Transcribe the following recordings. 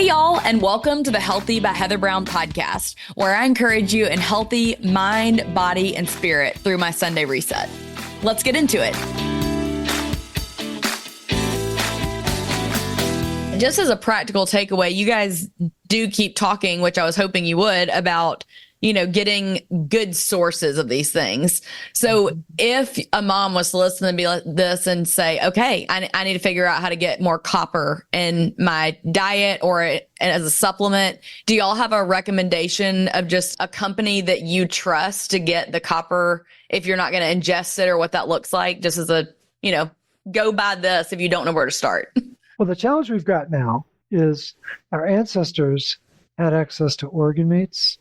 y'all, and welcome to the Healthy by Heather Brown podcast, where I encourage you in healthy mind, body, and spirit through my Sunday reset. Let's get into it. Just as a practical takeaway, you guys do keep talking, which I was hoping you would, about getting good sources of these things. So if a mom was to listen and be like this and say, okay, I need to figure out how to get more copper in my diet or as a supplement, do y'all have a recommendation of just a company that you trust to get the copper if you're not going to ingest it, or what that looks like? Just as a, go buy this if you don't know where to start. Well, the challenge we've got now is our ancestors had access to organ meats,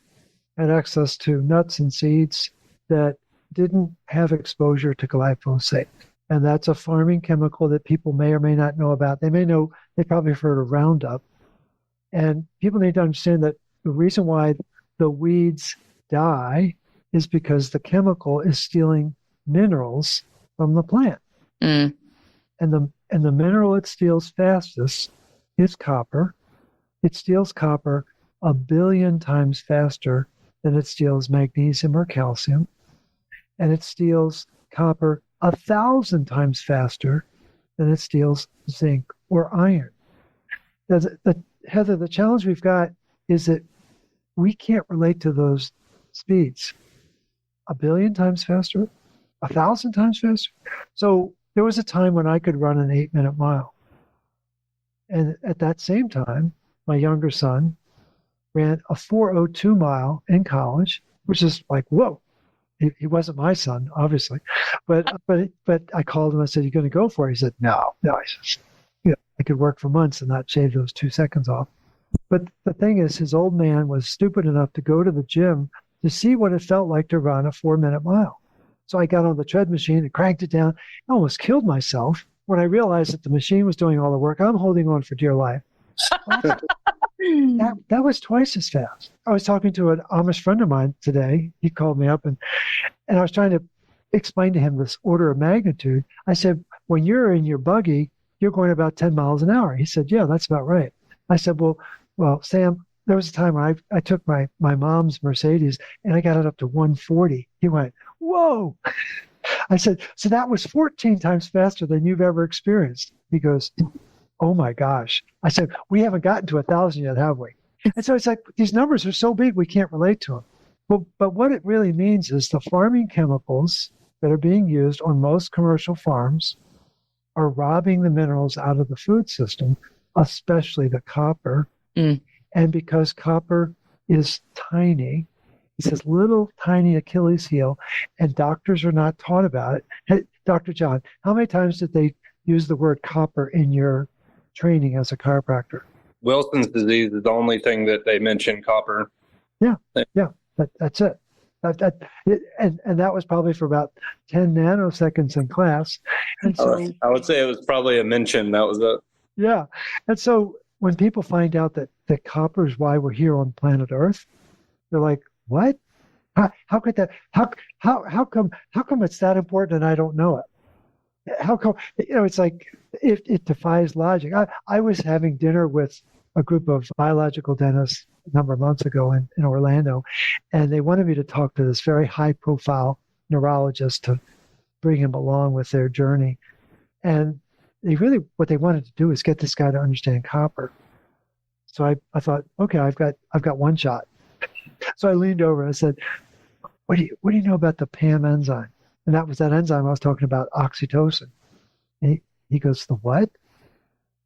had access to nuts and seeds that didn't have exposure to glyphosate. And that's a farming chemical that people may or may not know about. They may know, they probably have heard of Roundup. And people need to understand that the reason why the weeds die is because the chemical is stealing minerals from the plant. And the mineral it steals fastest is copper. It steals copper 1 billion times faster than it steals magnesium or calcium. And it steals copper 1,000 times faster than it steals zinc or iron. Heather, the challenge we've got is that we can't relate to those speeds. 1 billion times faster? 1,000 times faster? So there was a time when I could run an 8-minute mile. And at that same time, my younger son ran a 4:02 mile in college, which is like, whoa. He wasn't my son, obviously. But I called him. I said, "You going to go for it?" He said, No. I said, I could work for months and not shave those 2 seconds off. But the thing is, his old man was stupid enough to go to the gym to see what it felt like to run a 4-minute mile. So I got on the tread machine and cranked it down. I almost killed myself when I realized that the machine was doing all the work. I'm holding on for dear life. That was twice as fast. I was talking to an Amish friend of mine today. He called me up and I was trying to explain to him this order of magnitude. I said, when you're in your buggy, you're going about 10 miles an hour. He said, yeah, that's about right. I said, well, Sam, there was a time when I took my mom's Mercedes and I got it up to 140. He went, whoa. I said, so that was 14 times faster than you've ever experienced. He goes, oh my gosh. I said, we haven't gotten to 1,000 yet, have we? And so it's like, these numbers are so big, we can't relate to them. But what it really means is the farming chemicals that are being used on most commercial farms are robbing the minerals out of the food system, especially the copper. And because copper is tiny, it's this little tiny Achilles heel, and doctors are not taught about it. Hey, Dr. John, how many times did they use the word copper in your training as a chiropractor? Wilson's disease is the only thing that they mention copper. Yeah, that's it. And that was probably for about 10 nanoseconds in class. And so I would say it was probably a mention. That was it. Yeah. And so when people find out that copper is why we're here on planet Earth, they're like, what? How could that? How come it's that important and I don't know it? How come? It's like it defies logic. I was having dinner with a group of biological dentists a number of months ago in Orlando, and they wanted me to talk to this very high-profile neurologist to bring him along with their journey. And what they wanted to do is get this guy to understand copper. So I thought, okay, I've got one shot. So I leaned over and I said, what do you know about the PAM enzyme? And that was that enzyme I was talking about, oxytocin. And he goes, the what?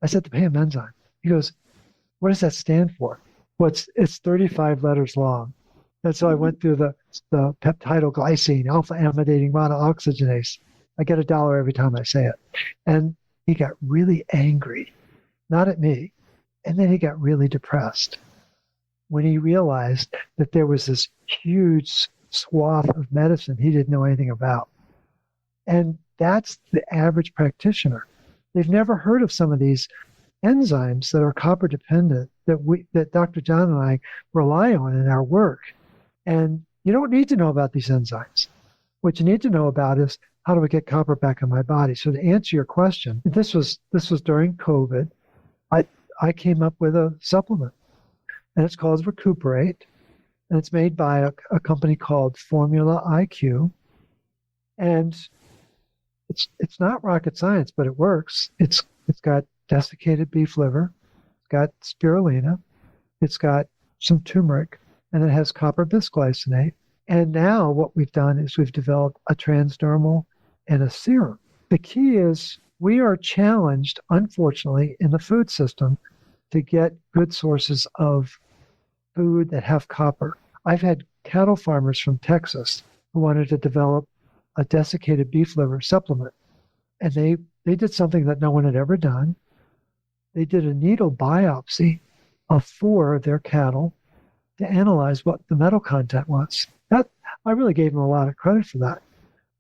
I said, the PAM enzyme. He goes, what does that stand for? Well, it's 35 letters long. And so I went through the peptidoglycine, alpha-amidating monooxygenase. I get $1 every time I say it. And he got really angry, not at me. And then he got really depressed when he realized that there was this huge swath of medicine he didn't know anything about. And that's the average practitioner. They've never heard of some of these enzymes that are copper dependent that Dr. John and I rely on in our work. And you don't need to know about these enzymes. What you need to know about is, how do I get copper back in my body? So to answer your question, this was during COVID. I came up with a supplement, and it's called Recuperate, and it's made by a company called Formula IQ, and it's not rocket science, but it works. It's got desiccated beef liver, it's got spirulina, it's got some turmeric, and it has copper bisglycinate. And now what we've done is we've developed a transdermal and a serum. The key is we are challenged, unfortunately, in the food system to get good sources of food that have copper. I've had cattle farmers from Texas who wanted to develop a desiccated beef liver supplement. And they did something that no one had ever done. They did a needle biopsy of 4 of their cattle to analyze what the metal content was. I really gave them a lot of credit for that.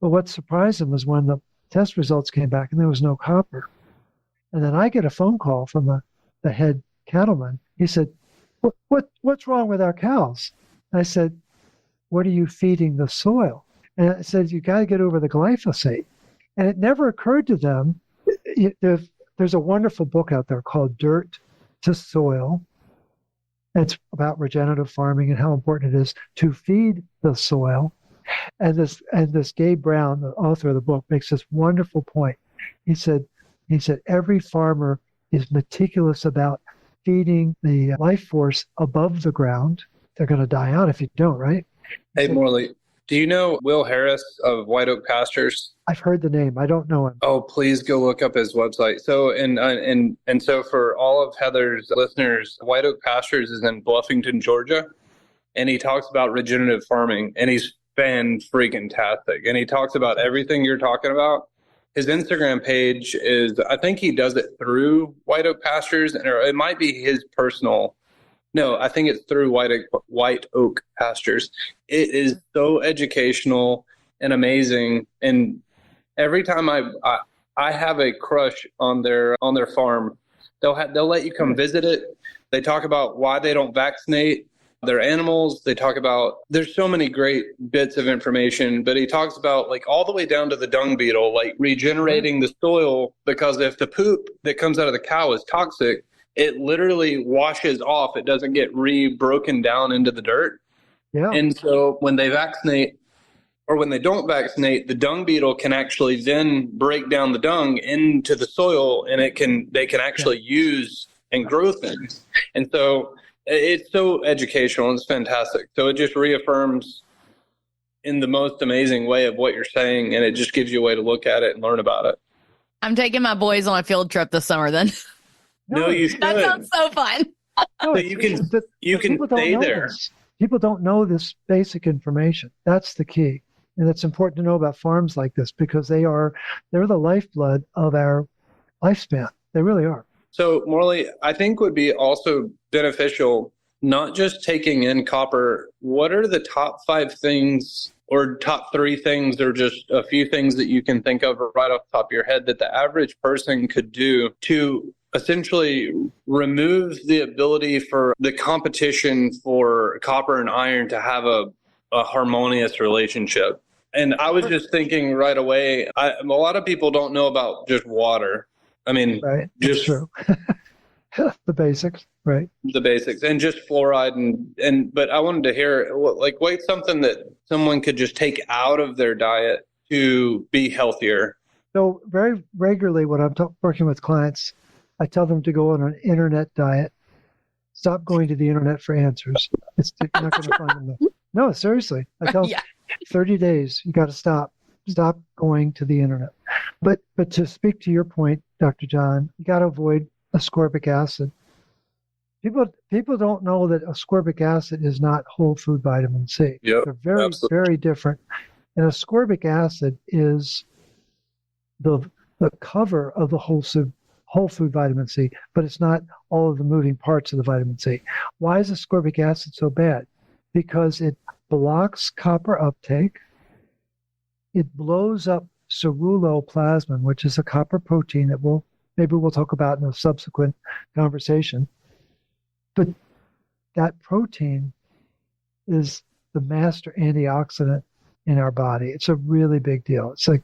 But what surprised them was when the test results came back and there was no copper. And then I get a phone call from the head cattleman. He said, what's wrong with our cows? And I said, what are you feeding the soil? And I said, you got to get over the glyphosate. And it never occurred to them. There's a wonderful book out there called Dirt to Soil. It's about regenerative farming and how important it is to feed the soil. And this Gabe Brown, the author of the book, makes this wonderful point. He said every farmer is meticulous about feeding the life force above the ground. They're going to die out if you don't, right? Hey, Morley, do you know Will Harris of White Oak Pastures? I've heard the name. I don't know him. Oh, please go look up his website. So, and so for all of Heather's listeners, White Oak Pastures is in Bluffington, Georgia, and he talks about regenerative farming, and he's fan-freaking-tastic, and he talks about everything you're talking about. His Instagram page is, I think he does it through White Oak Pastures, or it might be his personal. No, I think it's through White Oak Pastures. It is so educational and amazing. And every time I have a crush on their farm, they'll let you come visit it. They talk about why they don't vaccinate their animals. They talk about, there's so many great bits of information, but he talks about like all the way down to the dung beetle, like regenerating the soil, because if the poop that comes out of the cow is toxic, it literally washes off. It doesn't get broken down into the dirt. Yeah. And so when they vaccinate or when they don't vaccinate, the dung beetle can actually then break down the dung into the soil, and they can actually use and grow things. And so it's so educational. It's fantastic. So it just reaffirms in the most amazing way of what you're saying, and it just gives you a way to look at it and learn about it. I'm taking my boys on a field trip this summer then. No, you should. That sounds so fun. So you can stay there. People don't know this basic information. That's the key. And it's important to know about farms like this because they're the lifeblood of our lifespan. They really are. So, Morley, I think would be also beneficial, not just taking in copper. What are the top 5 things or top 3 things, or just a few things that you can think of right off the top of your head that the average person could do to essentially remove the ability for the competition for copper and iron to have a harmonious relationship? And I was just thinking right away, a lot of people don't know about just water. I mean, right. Just true. The basics, right? The basics, and just fluoride, but I wanted to hear what's something that someone could just take out of their diet to be healthier. So very regularly when I'm working with clients, I tell them to go on an internet diet. Stop going to the internet for answers. You're not going to find them there. No, seriously. I tell them 30 days, you got to stop. Stop going to the internet. But to speak to your point, Dr. John, you got to avoid ascorbic acid. People don't know that ascorbic acid is not whole food vitamin C. Yep, they're very, absolutely. very different. And ascorbic acid is the cover of the whole food vitamin C, but it's not all of the moving parts of the vitamin C. Why is ascorbic acid so bad? Because it blocks copper uptake. It blows up ceruloplasmin, which is a copper protein that maybe we'll talk about in a subsequent conversation. But that protein is the master antioxidant in our body. It's a really big deal. It's like,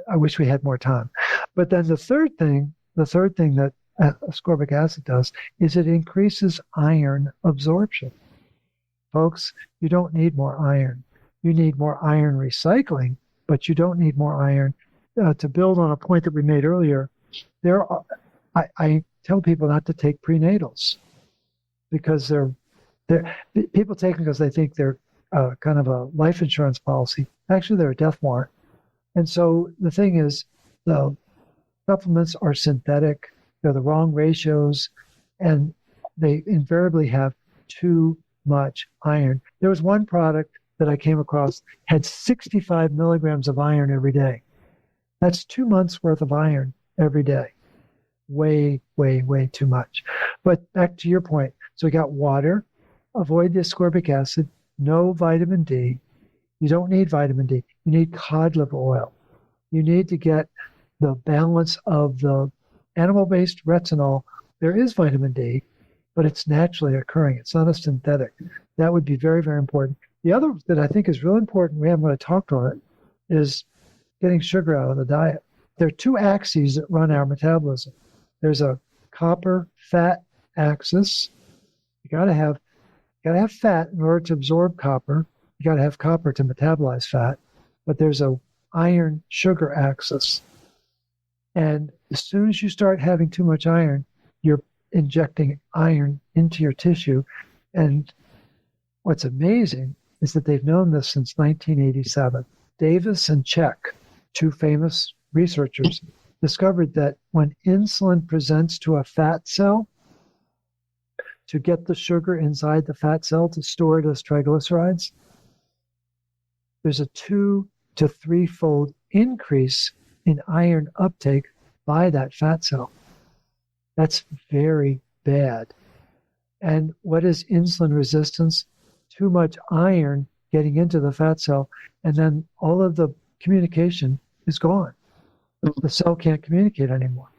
I wish we had more time. But then the third thing that ascorbic acid does is it increases iron absorption. Folks, you don't need more iron. You need more iron recycling, but you don't need more iron. To build on a point that we made earlier, I tell people not to take prenatals because people take them because they think they're kind of a life insurance policy. Actually, they're a death warrant. And so the thing is, the supplements are synthetic. They're the wrong ratios, and they invariably have too much iron. There was one product that I came across had 65 milligrams of iron every day. That's 2 months worth of iron every day. Way, way, way too much. But back to your point. So we got water, avoid the ascorbic acid, no vitamin D. You don't need vitamin D. You need cod liver oil. You need to get the balance of the animal-based retinol. There is vitamin D, but it's naturally occurring. It's not a synthetic. That would be very, very important. The other that I think is really important, we haven't really talked on it, is getting sugar out of the diet. There are two axes that run our metabolism. There's a copper-fat axis. You got to have fat in order to absorb copper. You got to have copper to metabolize fat. But there's a iron-sugar axis. And as soon as you start having too much iron, you're injecting iron into your tissue. And what's amazing is that they've known this since 1987. Davis and Czech, two famous researchers, discovered that when insulin presents to a fat cell, to get the sugar inside the fat cell to store it as triglycerides, there's a 2 to 3-fold increase in iron uptake by that fat cell. That's very bad. And what is insulin resistance? Too much iron getting into the fat cell, and then all of the communication is gone. The cell can't communicate anymore.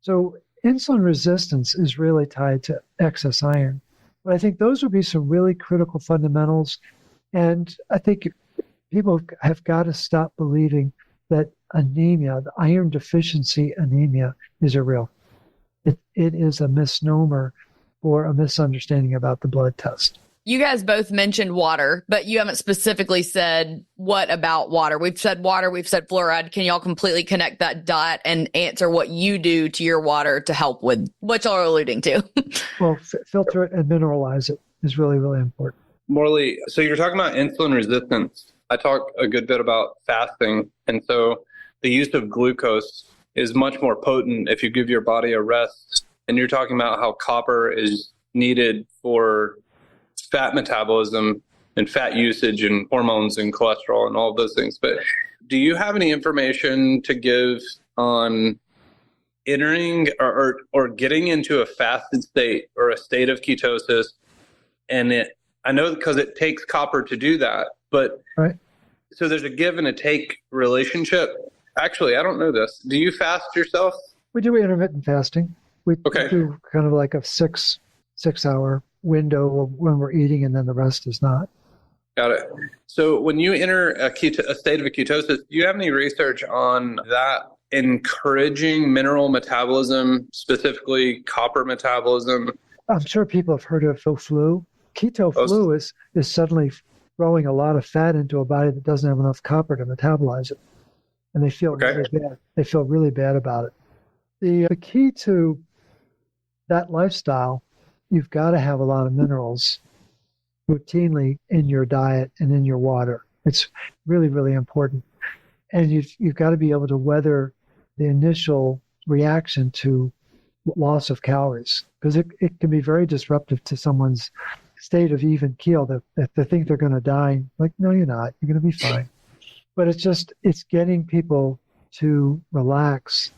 So insulin resistance is really tied to excess iron. But I think those would be some really critical fundamentals. And I think people have got to stop believing that anemia, the iron deficiency anemia, is a real. It is a misnomer or a misunderstanding about the blood test. You guys both mentioned water, but you haven't specifically said what about water. We've said water, we've said fluoride. Can y'all completely connect that dot and answer what you do to your water to help with what y'all are alluding to? Well, filter it and mineralize it is really, really important. Morley, so you're talking about insulin resistance. I talk a good bit about fasting. And so the use of glucose is much more potent if you give your body a rest. And you're talking about how copper is needed for fat metabolism and fat usage and hormones and cholesterol and all of those things. But do you have any information to give on entering or getting into a fasted state or a state of ketosis? And I know because it takes copper to do that, but right. So there's a give and a take relationship. Actually, I don't know this. Do you fast yourself? We do intermittent fasting. We do kind of like a six hour window when we're eating, and then the rest is not. Got it. So when you enter a state of ketosis, do you have any research on that encouraging mineral metabolism, specifically copper metabolism? I'm sure people have heard of flu. Keto flu is suddenly throwing a lot of fat into a body that doesn't have enough copper to metabolize it, and they feel really bad. They feel really bad about it. The key to that lifestyle, you've got to have a lot of minerals routinely in your diet and in your water. It's really, really important. And you've got to be able to weather the initial reaction to loss of calories, because it can be very disruptive to someone's state of even keel, that they think they're going to die. Like, no, you're not. You're going to be fine. But it's getting people to relax.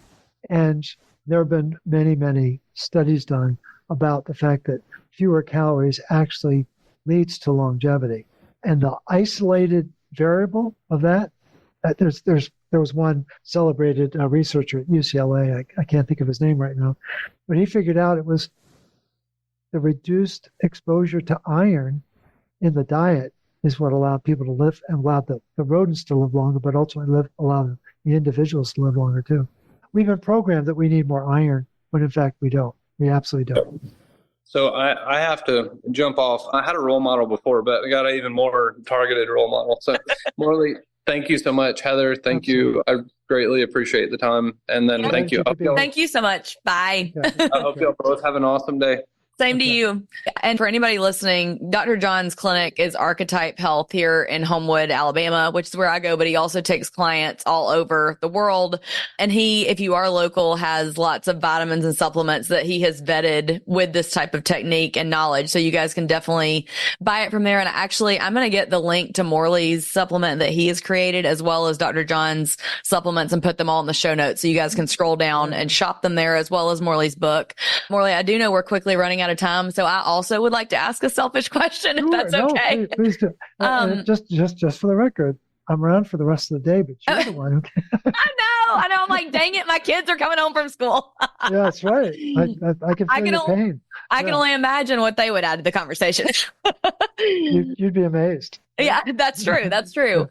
And there have been many, many studies done about the fact that fewer calories actually leads to longevity. And the isolated variable of that, there was one celebrated researcher at UCLA, I can't think of his name right now, but he figured out it was the reduced exposure to iron in the diet is what allowed people to live and allowed the rodents to live longer, but ultimately allowed the individuals to live longer too. We've been programmed that we need more iron when in fact we don't. We absolutely don't. So I have to jump off. I had a role model before, but I got an even more targeted role model. So Morley, thank you so much. Heather, thank you. I greatly appreciate the time. And then thank you. Thank you so much. Bye. Yeah. I hope y'all both have an awesome day. Same to you. And for anybody listening, Dr. John's clinic is Archetype Health here in Homewood, Alabama, which is where I go, but he also takes clients all over the world. And he, if you are local, has lots of vitamins and supplements that he has vetted with this type of technique and knowledge. So you guys can definitely buy it from there. And actually, I'm going to get the link to Morley's supplement that he has created, as well as Dr. John's supplements, and put them all in the show notes. So you guys can scroll down and shop them there, as well as Morley's book. Morley, I do know we're quickly running out of time, so I also would like to ask a selfish question, if that's okay. No, please do. Just for the record, I'm around for the rest of the day, but you're the one who. I know. I'm like, dang it, my kids are coming home from school. Yeah, that's right. I can feel your pain. I can only imagine what they would add to the conversation. You'd be amazed. Yeah, that's true. That's true.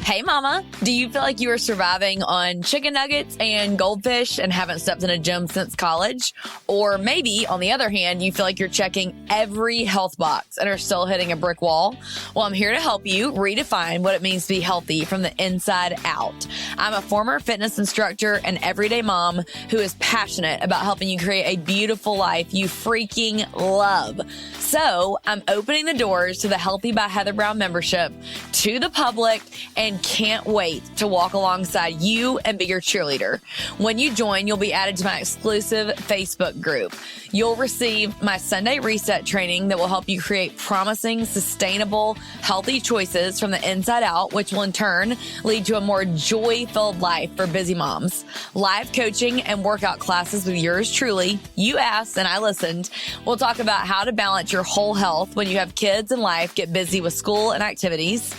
Hey mama, do you feel like you are surviving on chicken nuggets and goldfish and haven't stepped in a gym since college? Or maybe, on the other hand, you feel like you're checking every health box and are still hitting a brick wall? Well, I'm here to help you redefine what it means to be healthy from the inside out. I'm a former fitness instructor and everyday mom who is passionate about helping you create a beautiful life you freaking love. So I'm opening the doors to the Healthy by Heather Brown membership to the public, and can't wait to walk alongside you and be your cheerleader. When you join, you'll be added to my exclusive Facebook group. You'll receive my Sunday reset training that will help you create promising, sustainable, healthy choices from the inside out, which will in turn lead to a more joy-filled life for busy moms. Live coaching and workout classes with yours truly. You asked and I listened. We'll talk about how to balance your whole health when you have kids and life get busy with school and activities.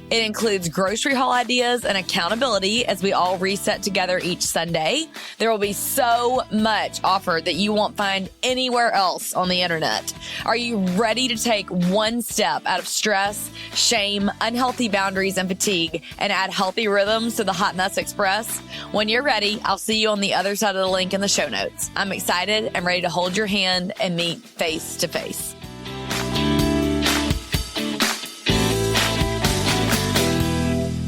It includes grocery haul ideas and accountability as we all reset together each Sunday. There will be so much offered that you won't find anywhere else on the internet. Are you ready to take one step out of stress, shame, unhealthy boundaries, and fatigue, and add healthy rhythms to the Hot Nuts Express? When you're ready, I'll see you on the other side of the link in the show notes. I'm excited and ready to hold your hand and meet face to face.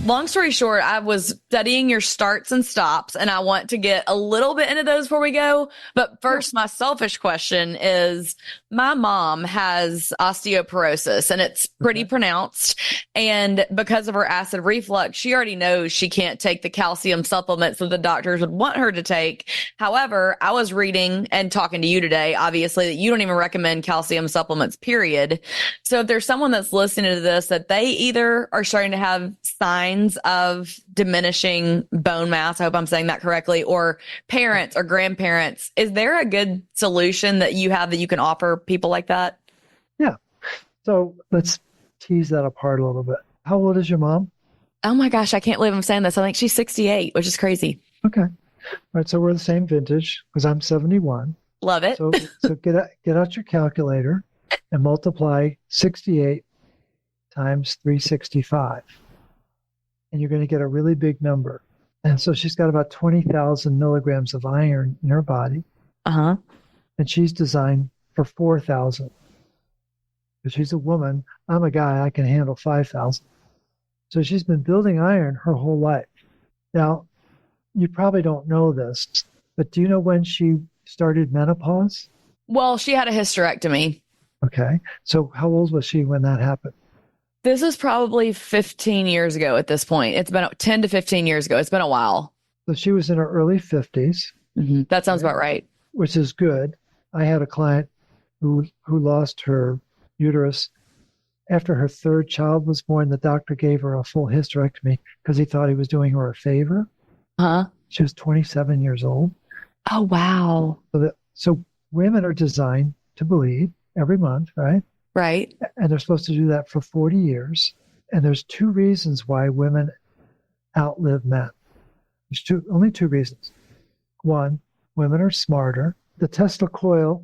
Long story short, I was studying your starts and stops, and I want to get a little bit into those before we go. But first, my selfish question is, my mom has osteoporosis, and it's pretty pronounced. And because of her acid reflux, she already knows she can't take the calcium supplements that the doctors would want her to take. However, I was reading and talking to you today, obviously, that you don't even recommend calcium supplements, period. So if there's someone that's listening to this, that they either are starting to have signs of diminishing bone mass, I hope I'm saying that correctly, or parents or grandparents, is there a good solution that you have that you can offer people like that? Yeah. So let's tease that apart a little bit. How old is your mom? Oh my gosh, I can't believe I'm saying this. I think she's 68, which is crazy. Okay. All right. So we're the same vintage because I'm 71. Love it. So get out your calculator and multiply 68 times 365. And you're going to get a really big number. And so she's got about 20,000 milligrams of iron in her body. Uh-huh. And she's designed for 4,000. If she's a woman, I'm a guy, I can handle 5,000. So she's been building iron her whole life. Now, you probably don't know this, but do you know when she started menopause? Well, she had a hysterectomy. Okay. So how old was she when that happened? This is probably 15 years ago at this point. It's been 10 to 15 years ago. It's been a while. So she was in her early 50s. Mm-hmm. That sounds about right. Which is good. I had a client who lost her uterus after her third child was born. The doctor gave her a full hysterectomy because he thought he was doing her a favor. Huh? She was 27 years old. Oh, wow. So women are designed to bleed every month, right? Right. And they're supposed to do that for 40 years. And there's two reasons why women outlive men. There's only two reasons. One, women are smarter. The Tesla coil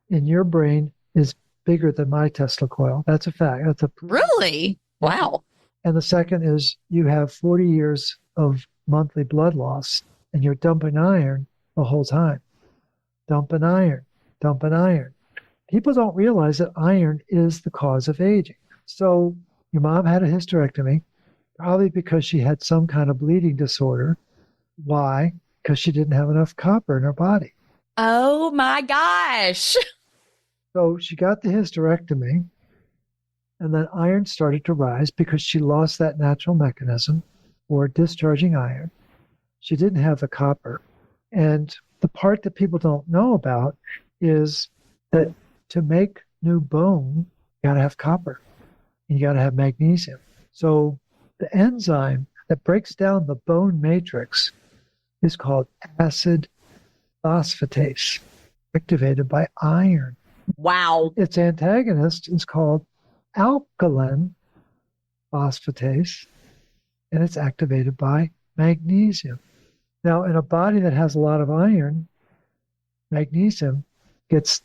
in your brain is bigger than my Tesla coil. That's a fact. Really? Wow. And the second is you have 40 years of monthly blood loss, and you're dumping iron the whole time. Dumping iron, dumping iron. People don't realize that iron is the cause of aging. So your mom had a hysterectomy, probably because she had some kind of bleeding disorder. Why? Because she didn't have enough copper in her body. Oh my gosh. So she got the hysterectomy, and then iron started to rise because she lost that natural mechanism for discharging iron. She didn't have the copper. And the part that people don't know about is that to make new bone, you got to have copper and you got to have magnesium. So the enzyme that breaks down the bone matrix is called acid phosphatase, activated by iron. Wow. Its antagonist is called alkaline phosphatase, and it's activated by magnesium. Now, in a body that has a lot of iron, magnesium gets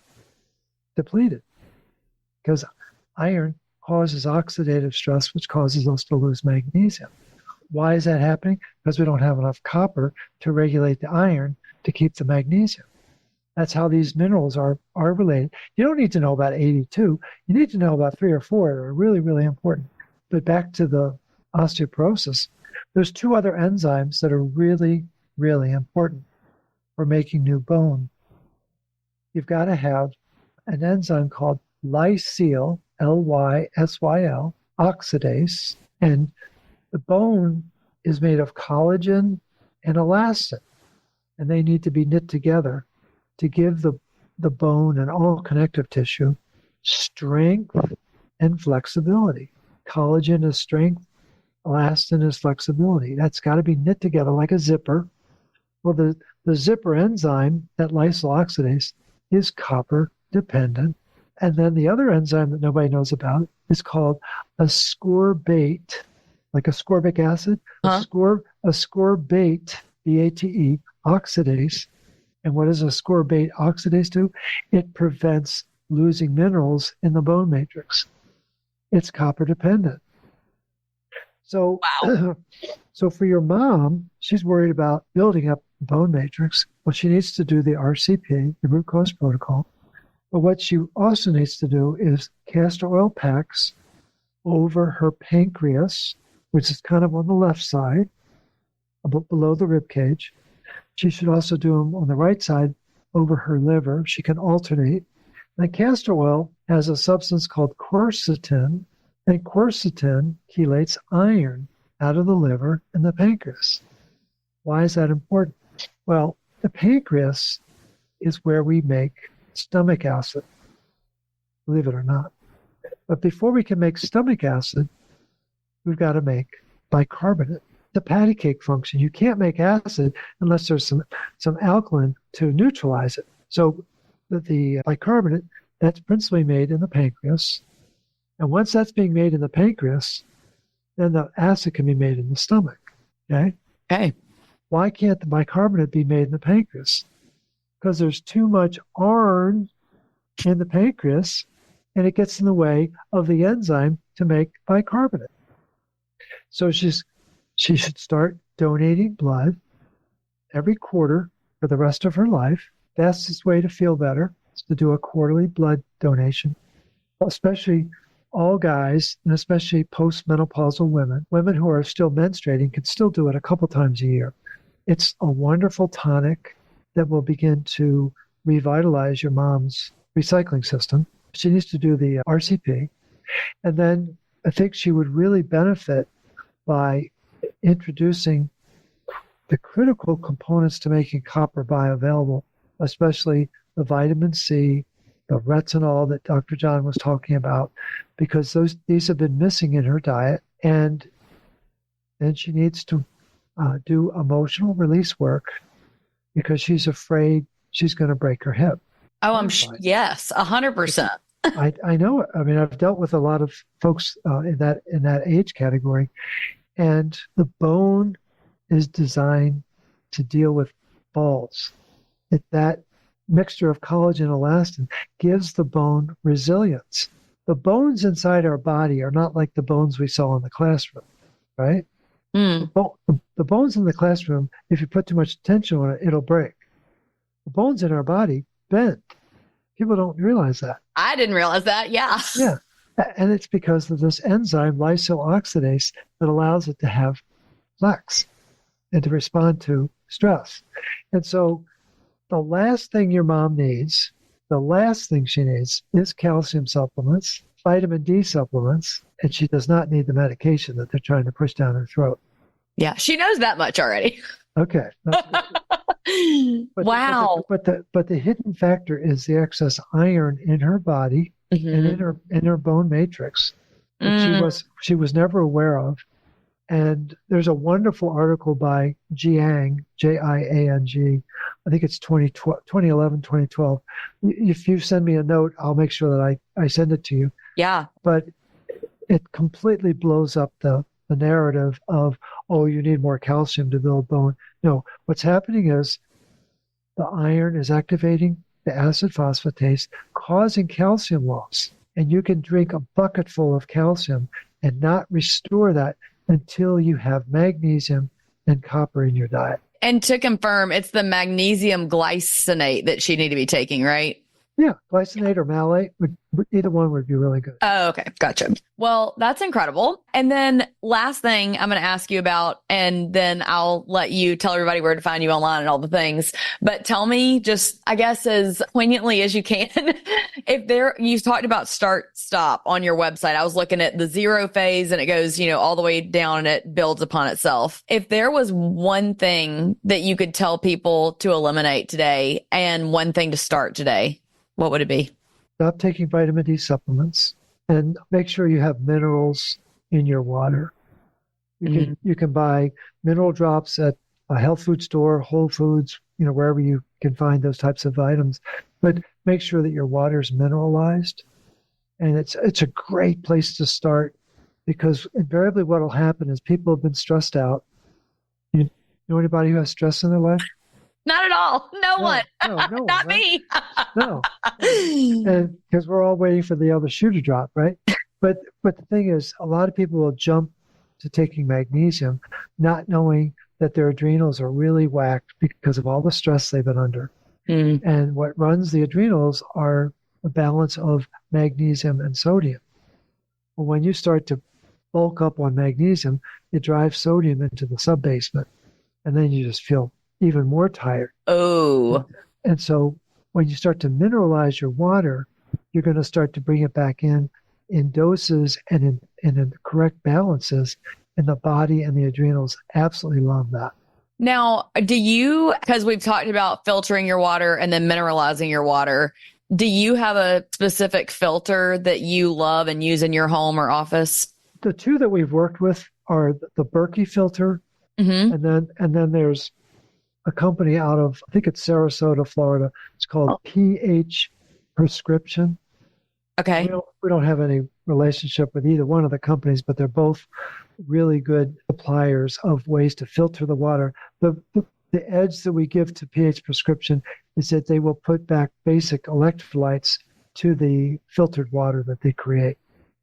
depleted because iron causes oxidative stress, which causes us to lose magnesium. Why is that happening? Because we don't have enough copper to regulate the iron to keep the magnesium. That's how these minerals are related. You don't need to know about 82. You need to know about 3 or 4 that are really, really important. But back to the osteoporosis, there's 2 other enzymes that are really, really important for making new bone. You've got to have an enzyme called lysyl, Lysyl, oxidase, and the bone is made of collagen and elastin, and they need to be knit together to give the bone and all connective tissue strength and flexibility. Collagen is strength, elastin is flexibility. That's got to be knit together like a zipper. Well, the zipper enzyme, that lysyl oxidase, is copper dependent. And then the other enzyme that nobody knows about is called ascorbate, like ascorbic acid, ascorbate, BATE, oxidase. And what does ascorbate oxidase do? It prevents losing minerals in the bone matrix. It's copper dependent. So, wow. So for your mom, she's worried about building up bone matrix. Well, she needs to do the RCP, the root cause protocol. But what she also needs to do is castor oil packs over her pancreas, which is kind of on the left side, below the rib cage. She should also do them on the right side over her liver. She can alternate. And castor oil has a substance called quercetin, and quercetin chelates iron out of the liver and the pancreas. Why is that important? Well, the pancreas is where we make stomach acid, believe it or not. But before we can make stomach acid, we've got to make bicarbonate. The patty cake function. You can't make acid unless there's some alkaline to neutralize it. So the bicarbonate, that's principally made in the pancreas. And once that's being made in the pancreas, then the acid can be made in the stomach. Okay. Why can't the bicarbonate be made in the pancreas? Because there's too much iron in the pancreas, and it gets in the way of the enzyme to make bicarbonate. So she should start donating blood every quarter for the rest of her life. Fastest way to feel better is to do a quarterly blood donation, especially all guys, and especially postmenopausal women. Women who are still menstruating can still do it a couple times a year. It's a wonderful tonic that will begin to revitalize your mom's recycling system. She needs to do the RCP. And then I think she would really benefit by introducing the critical components to making copper bioavailable, especially the vitamin C, the retinol that Dr. John was talking about, because these have been missing in her diet. And then she needs to do emotional release work because she's afraid she's going to break her hip. Oh, yes, 100%. I know it. I mean, I've dealt with a lot of folks in that age category, and the bone is designed to deal with falls. That mixture of collagen and elastin gives the bone resilience. The bones inside our body are not like the bones we saw in the classroom, right? Mm. The bones in the classroom, if you put too much attention on it, it'll break. the bones in our body bend. People don't realize that. I didn't realize that. Yeah. Yeah. And it's because of this enzyme, lysooxidase, that allows it to have flex and to respond to stress. And so the last thing your mom needs, the last thing she needs is calcium supplements, vitamin D supplements, and she does not need the medication that they're trying to push down her throat. Yeah. She knows that much already. Okay. Wow. But the hidden factor is the excess iron in her body and in her bone matrix that she was never aware of. And there's a wonderful article by Jiang, Jiang. I think it's 2011, 2012. If you send me a note, I'll make sure that I send it to you. Yeah. But it completely blows up the narrative of, oh, you need more calcium to build bone. No, what's happening is the iron is activating the acid phosphatase, causing calcium loss. And you can drink a bucket full of calcium and not restore that until you have magnesium and copper in your diet. And to confirm, it's the magnesium glycinate that she need to be taking, right? Yeah, glycinate or malate, either one would be really good. Oh, okay. Gotcha. Well, that's incredible. And then last thing I'm going to ask you about, and then I'll let you tell everybody where to find you online and all the things. But tell me just, I guess, as poignantly as you can, you talked about start, stop on your website. I was looking at the 0 phase and it goes, all the way down and it builds upon itself. If there was one thing that you could tell people to eliminate today and one thing to start today, what would it be? Stop taking vitamin D supplements and make sure you have minerals in your water. You can buy mineral drops at a health food store, Whole Foods, wherever you can find those types of items. But make sure that your water is mineralized. And it's a great place to start, because invariably what will happen is people have been stressed out. You know anybody who has stress in their life? Not at all. No one. No Not one, right? me. No. And because we're all waiting for the other shoe to drop, right? But the thing is, a lot of people will jump to taking magnesium, not knowing that their adrenals are really whacked because of all the stress they've been under. And what runs the adrenals are a balance of magnesium and sodium. Well, when you start to bulk up on magnesium, it drives sodium into the subbasement, and then you just feel even more tired. Oh. And so when you start to mineralize your water, you're going to start to bring it back in doses and in the correct balances, and the body and the adrenals absolutely love that. Now, because we've talked about filtering your water and then mineralizing your water, do you have a specific filter that you love and use in your home or office? The two that we've worked with are the Berkey filter, and then there's a company out of, I think it's Sarasota, Florida. It's called pH Prescription. Okay. We don't have any relationship with either one of the companies, but they're both really good suppliers of ways to filter the water. The edge that we give to pH Prescription is that they will put back basic electrolytes to the filtered water that they create.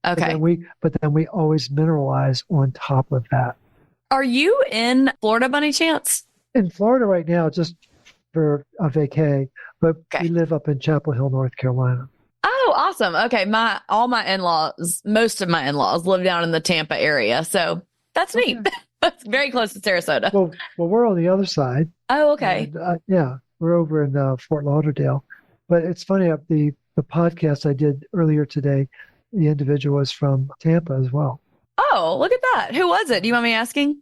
Okay. But then we always mineralize on top of that. Are you in Florida by any chance? In Florida right now, just for a vacay, but we live up in Chapel Hill, North Carolina. Oh, awesome. Okay. Most of my in-laws live down in the Tampa area. So that's neat. That's very close to Sarasota. Well, we're on the other side. Oh, okay. And, we're over in Fort Lauderdale. But it's funny, the podcast I did earlier today, the individual was from Tampa as well. Oh, look at that. Who was it? Do you mind me asking?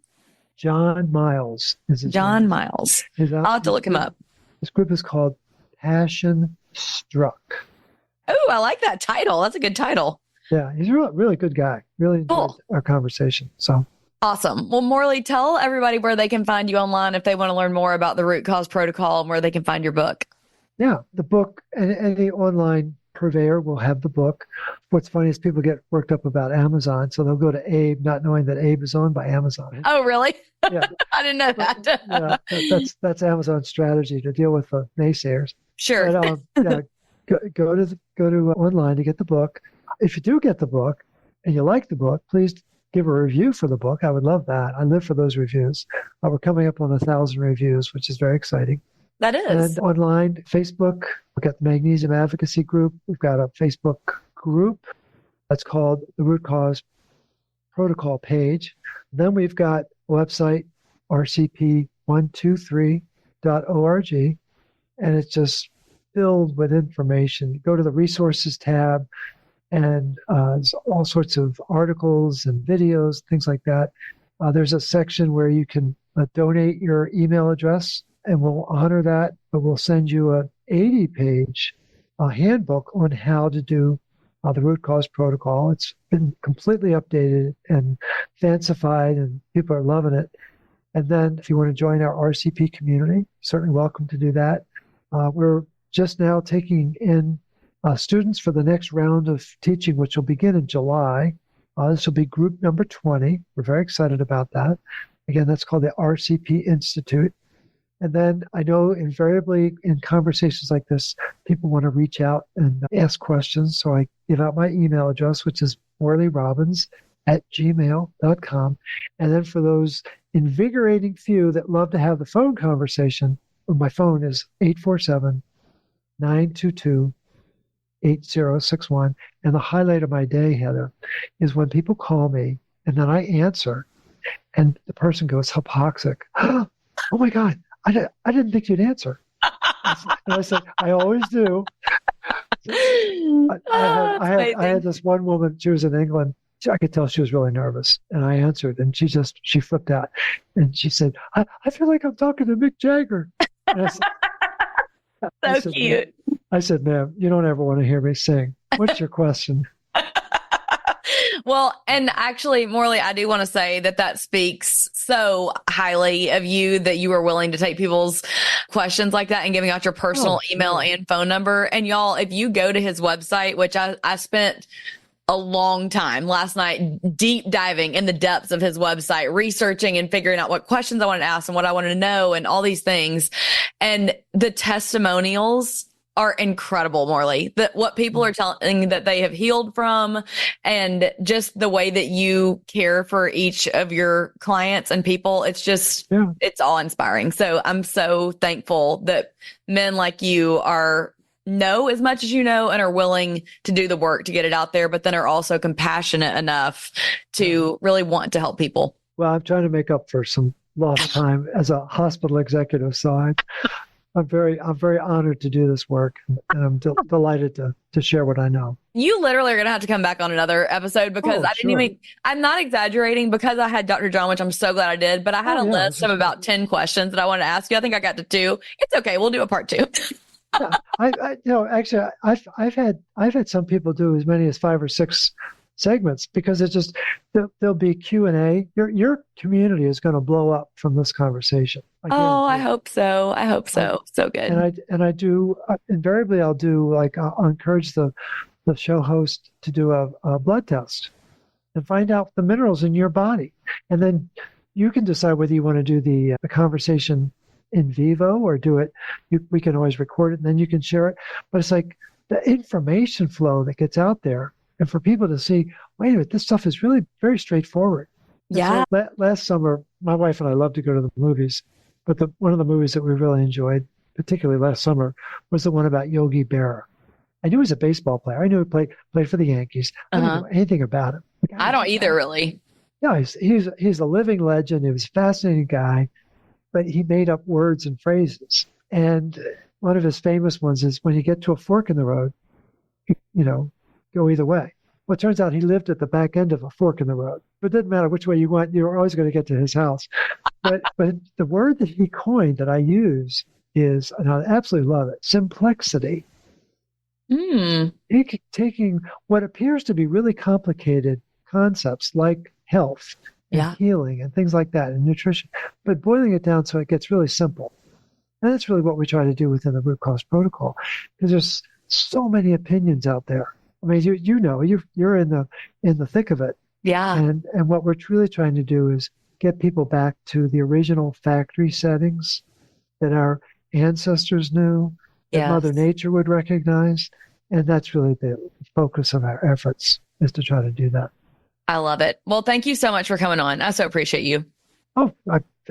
John Miles is his John name. Miles. I'll have to look him up. This group is called Passion Struck. Oh, I like that title. That's a good title. Yeah, he's a really good guy. Really enjoyed our conversation. So awesome. Well, Morley, tell everybody where they can find you online if they want to learn more about the Root Cause Protocol and where they can find your book. Yeah, the book, and any online purveyor will have the book. What's funny is people get worked up about Amazon, so they'll go to Abe, not knowing that Abe is owned by Amazon. Oh, really? Yeah. I didn't know that. Yeah, that's Amazon's strategy to deal with the naysayers. Sure. But, go to online to get the book. If you do get the book and you like the book, please give a review for the book. I would love that. I live for those reviews. We're coming up on 1,000 reviews, which is very exciting. That is. And online, Facebook, we've got the Magnesium Advocacy Group. We've got a Facebook group that's called the Root Cause Protocol page. Then we've got a website, rcp123.org, and it's just filled with information. Go to the resources tab, and there's all sorts of articles and videos, things like that. There's a section where you can donate your email address, and we'll honor that, but we'll send you an 80-page handbook on how to do the root cause protocol. It's been completely updated and fancified, and people are loving it. And then if you want to join our RCP community, certainly welcome to do that. We're just now taking in students for the next round of teaching, which will begin in July. This will be group number 20. We're very excited about that. Again, that's called the RCP Institute. And then I know invariably in conversations like this, people want to reach out and ask questions. So I give out my email address, which is morleyrobbins@gmail.com. And then for those invigorating few that love to have the phone conversation, my phone is 847-922-8061. And the highlight of my day, Heather, is when people call me and then I answer and the person goes hypoxic. Oh my God. I didn't think you'd answer. And I said, I always do. I had this one woman, she was in England. I could tell she was really nervous. And I answered, and she flipped out. And she said, I feel like I'm talking to Mick Jagger. And I said, Cute. I said, ma'am, you don't ever want to hear me sing. What's your question? Well, and actually, Morley, I do want to say that speaks so highly of you that you are willing to take people's questions like that and giving out your personal email and phone number. And y'all, if you go to his website, which I spent a long time last night deep diving in the depths of his website, researching and figuring out what questions I wanted to ask and what I wanted to know and all these things. And the testimonials are incredible, Morley. That what people are telling that they have healed from, and just the way that you care for each of your clients and people. It's just, it's all inspiring. So I'm so thankful that men like you know as much as you know and are willing to do the work to get it out there, but then are also compassionate enough to really want to help people. Well, I'm trying to make up for some lost time as a hospital executive. So I'm very honored to do this work, and I'm delighted to share what I know. You literally are going to have to come back on another episode because I'm not exaggerating, because I had Dr. John, which I'm so glad I did, but I had a list of about 10 questions that I wanted to ask you. I think I got to 2. It's okay. We'll do a part 2. Actually, I've had some people do as many as 5 or 6 segments, because it's just there'll be Q&A. Your community is going to blow up from this conversation. I hope so. I hope so. So good. And I do invariably I'll do I'll encourage the show host to do a blood test and find out the minerals in your body, and then you can decide whether you want to do the conversation in vivo or do it. We can always record it and then you can share it. But it's like the information flow that gets out there, and for people to see, wait a minute, this stuff is really very straightforward. Yeah. So last summer, my wife and I love to go to the movies, but one of the movies that we really enjoyed, particularly last summer, was the one about Yogi Berra. I knew he was a baseball player. I knew he played for the Yankees. I didn't know anything about him. I don't either, really. Yeah, he's a living legend. He was a fascinating guy, but he made up words and phrases. And one of his famous ones is, when you get to a fork in the road, go either way. Well, it turns out he lived at the back end of a fork in the road. But it didn't matter which way you went, you were always going to get to his house. But the word that he coined that I use is, and I absolutely love it, simplexity. Taking what appears to be really complicated concepts like health and healing and things like that, and nutrition, but boiling it down so it gets really simple. And that's really what we try to do within the root cause protocol, because there's so many opinions out there. I mean, you're in the thick of it. Yeah. And what we're truly trying to do is get people back to the original factory settings that our ancestors knew, that Mother Nature would recognize. And that's really the focus of our efforts, is to try to do that. I love it. Well, thank you so much for coming on. I so appreciate you. Oh,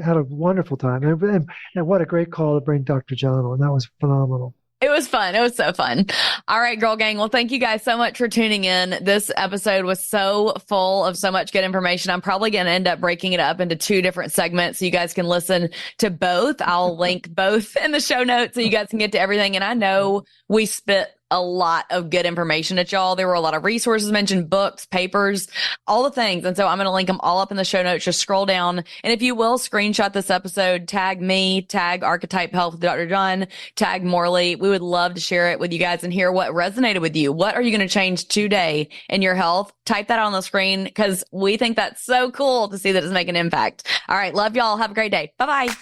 had a wonderful time. And what a great call to bring Dr. John on. That was phenomenal. It was fun. It was so fun. All right, Girl Gang. Well, thank you guys so much for tuning in. This episode was so full of so much good information. I'm probably going to end up breaking it up into 2 different segments so you guys can listen to both. I'll link both in the show notes so you guys can get to everything. And I know we spit a lot of good information at y'all. There were a lot of resources mentioned, books, papers, all the things. And so I'm going to link them all up in the show notes. Just scroll down. And if you will, screenshot this episode, tag me, tag Archetype Health with Dr. John, tag Morley. We would love to share it with you guys and hear what resonated with you. What are you going to change today in your health? Type that on the screen because we think that's so cool to see that it's making an impact. All right. Love y'all. Have a great day. Bye-bye.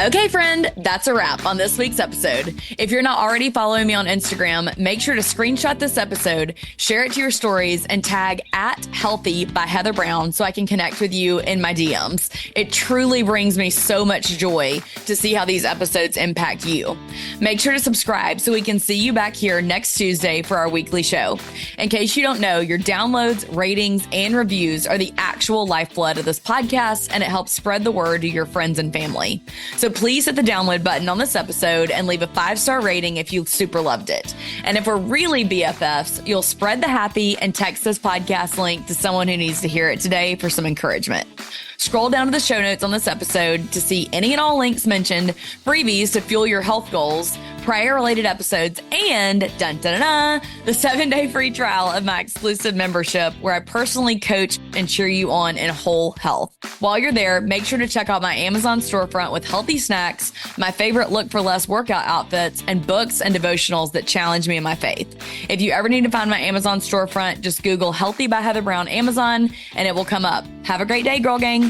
Okay, friend, that's a wrap on this week's episode. If you're not already following me on Instagram, make sure to screenshot this episode, share it to your stories, and tag @Healthy by Heather Brown so I can connect with you in my DMs. It truly brings me so much joy to see how these episodes impact you. Make sure to subscribe so we can see you back here next Tuesday for our weekly show. In case you don't know, your downloads, ratings, and reviews are the actual lifeblood of this podcast, and it helps spread the word to your friends and family. So please hit the download button on this episode and leave a 5-star rating if you super loved it. And if we're really BFFs, you'll spread the happy and text this podcast link to someone who needs to hear it today for some encouragement. Scroll down to the show notes on this episode to see any and all links mentioned, freebies to fuel your health goals, prayer-related episodes, and the 7-day free trial of my exclusive membership where I personally coach and cheer you on in whole health. While you're there, make sure to check out my Amazon storefront with healthy snacks, my favorite look for less workout outfits, and books and devotionals that challenge me in my faith. If you ever need to find my Amazon storefront, just Google Healthy by Heather Brown Amazon and it will come up. Have a great day, Girl Gang.